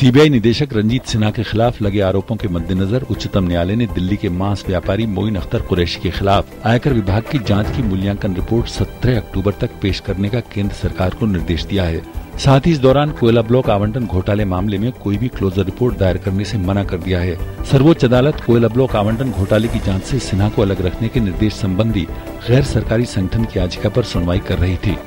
CBI निदेशक रंजीत सिन्हा के खिलाफ लगे आरोपों के मद्देनजर उच्चतम न्यायालय ने दिल्ली के मांस व्यापारी मोइन अख्तर कुरैशी के खिलाफ आयकर विभाग की जांच की मूल्यांकन रिपोर्ट 17 अक्टूबर तक पेश करने का केंद्र सरकार को निर्देश दिया है। साथ ही इस दौरान कोयला ब्लॉक आवंटन घोटाले मामले में कोई भी क्लोजर रिपोर्ट दायर करने से मना कर दिया है। सर्वोच्च अदालत कोयला ब्लॉक आवंटन घोटाले की जांच से सिन्हा को अलग रखने के निर्देश संबंधी गैर सरकारी संगठन की याचिका पर सुनवाई कर रही थी।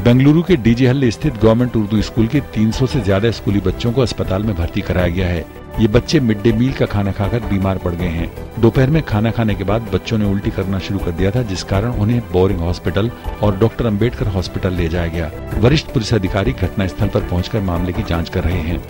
बेंगलुरु के डीजे हल्ले स्थित गवर्नमेंट उर्दू स्कूल के 300 से ज्यादा स्कूली बच्चों को अस्पताल में भर्ती कराया गया है। ये बच्चे मिड डे मील का खाना खाकर बीमार पड़ गए हैं। दोपहर में खाना खाने के बाद बच्चों ने उल्टी करना शुरू कर दिया था, जिस कारण उन्हें बोरिंग हॉस्पिटल और डॉक्टर अंबेडकर हॉस्पिटल ले जाया गया। वरिष्ठ पुलिस अधिकारी घटनास्थल पर पहुंचकर मामले की जांच कर रहे हैं।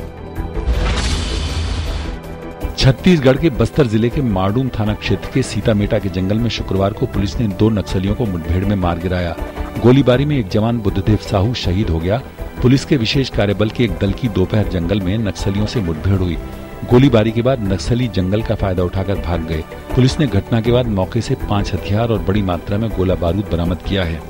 छत्तीसगढ़ के बस्तर जिले के मारडूम थाना क्षेत्र के सीतामेटा के जंगल में शुक्रवार को पुलिस ने 2 नक्सलियों को मुठभेड़ में मार गिराया। गोलीबारी में एक जवान बुद्धदेव साहू शहीद हो गया। पुलिस के विशेष कार्यबल के एक दल की दोपहर जंगल में नक्सलियों से मुठभेड़ हुई। गोलीबारी के बाद नक्सली जंगल का फायदा उठाकर भाग गए। पुलिस ने घटना के बाद मौके से 5 हथियार और बड़ी मात्रा में गोला बारूद बरामद किया है।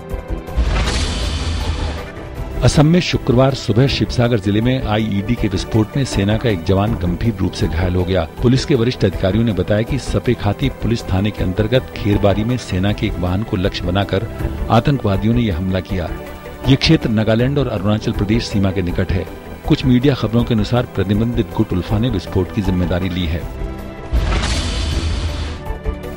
असम में शुक्रवार सुबह शिवसागर जिले में आईईडी के विस्फोट में सेना का एक जवान गंभीर रूप से घायल हो गया। पुलिस के वरिष्ठ अधिकारियों ने बताया कि सपेखाती पुलिस थाने के अंतर्गत खेरबारी में सेना के एक वाहन को लक्ष्य बनाकर आतंकवादियों ने यह हमला किया। ये क्षेत्र नागालैंड और अरुणाचल प्रदेश सीमा के निकट है। कुछ मीडिया खबरों के अनुसार प्रतिबंधित गुट उल्फा ने विस्फोट की जिम्मेदारी ली है।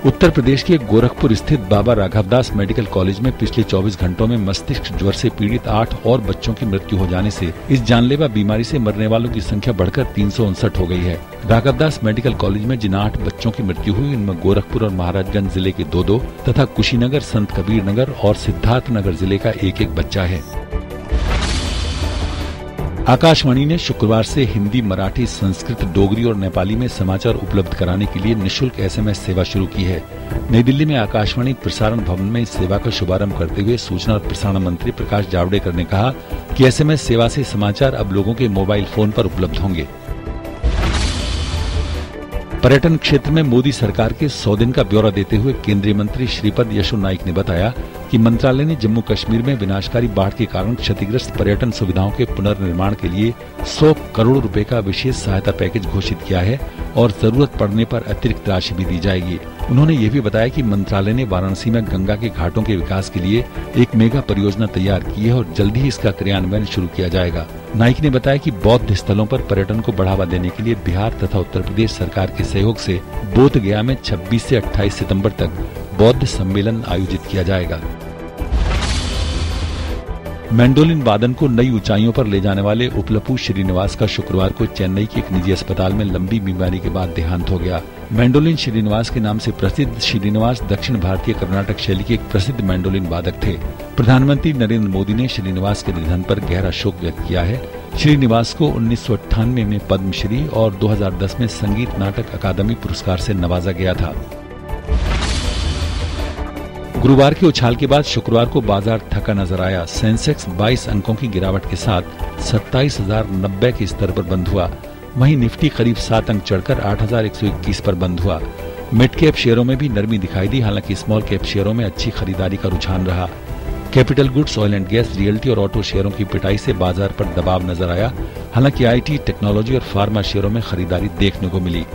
उत्तर प्रदेश के गोरखपुर स्थित बाबा राघवदास मेडिकल कॉलेज में पिछले 24 घंटों में मस्तिष्क ज्वर से पीड़ित 8 और बच्चों की मृत्यु हो जाने से इस जानलेवा बीमारी से मरने वालों की संख्या बढ़कर 359 हो गई है। राघवदास मेडिकल कॉलेज में जिन 8 बच्चों की मृत्यु हुई, इनमें गोरखपुर और महाराजगंज जिले के 2 तथा कुशीनगर, संत कबीर नगर और सिद्धार्थनगर जिले का 1 बच्चा है। आकाशवाणी ने शुक्रवार से हिंदी, मराठी, संस्कृत, डोगरी और नेपाली में समाचार उपलब्ध कराने के लिए निःशुल्क SMS सेवा शुरू की है। नई दिल्ली में आकाशवाणी प्रसारण भवन में इस सेवा का शुभारंभ करते हुए सूचना और प्रसारण मंत्री प्रकाश जावड़ेकर ने कहा कि SMS सेवा से समाचार अब लोगों के मोबाइल फोन पर उपलब्ध होंगे। पर्यटन क्षेत्र में मोदी सरकार के 100 दिन का ब्यौरा देते हुए केंद्रीय मंत्री श्रीपद यशो नाइक ने बताया कि मंत्रालय ने जम्मू कश्मीर में विनाशकारी बाढ़ के कारण क्षतिग्रस्त पर्यटन सुविधाओं के पुनर्निर्माण के लिए 100 करोड़ रुपए का विशेष सहायता पैकेज घोषित किया है और जरूरत पड़ने पर अतिरिक्त राशि भी दी जाएगी। उन्होंने ये भी बताया कि मंत्रालय ने वाराणसी में गंगा के घाटों के विकास के लिए एक मेगा परियोजना तैयार की है और जल्द ही इसका क्रियान्वयन शुरू किया जाएगा। नाइक ने बताया कि बौद्ध स्थलों पर पर्यटन को बढ़ावा देने के लिए बिहार तथा उत्तर प्रदेश सरकार के सहयोग से बोध गया में 26 से 28 सितंबर तक बौद्ध सम्मेलन आयोजित किया जाएगा। मैंडोलिन वादन को नई ऊंचाइयों पर ले जाने वाले उपलपू श्रीनिवास का शुक्रवार को चेन्नई के एक निजी अस्पताल में लंबी बीमारी के बाद देहांत हो गया। मैंडोलिन श्रीनिवास के नाम से प्रसिद्ध श्रीनिवास दक्षिण भारतीय कर्नाटक शैली के एक प्रसिद्ध मैंडोलिन वादक थे। प्रधानमंत्री नरेंद्र मोदी ने श्रीनिवास के निधन पर गहरा शोक व्यक्त किया है। श्रीनिवास को 1998 में पद्मश्री और 2010 में संगीत नाटक अकादमी पुरस्कार से नवाजा गया था। गुरुवार के उछाल के बाद शुक्रवार को बाजार थका नजर आया। सेंसेक्स 22 अंकों की गिरावट के साथ 27,090 के स्तर पर बंद हुआ। वहीं निफ्टी करीब 7 अंक चढ़कर 8,121 पर बंद हुआ। मिड कैप शेयरों में भी नरमी दिखाई दी, हालांकि स्मॉल कैप शेयरों में अच्छी खरीदारी का रुझान रहा। Capital goods, oil and gas, realty और ऑटो शेयरों की पिटाई से बाजार पर दबाव नजर आया। हालांकि IT, टेक्नोलॉजी और फार्मा शेयरों में खरीदारी देखने को मिली।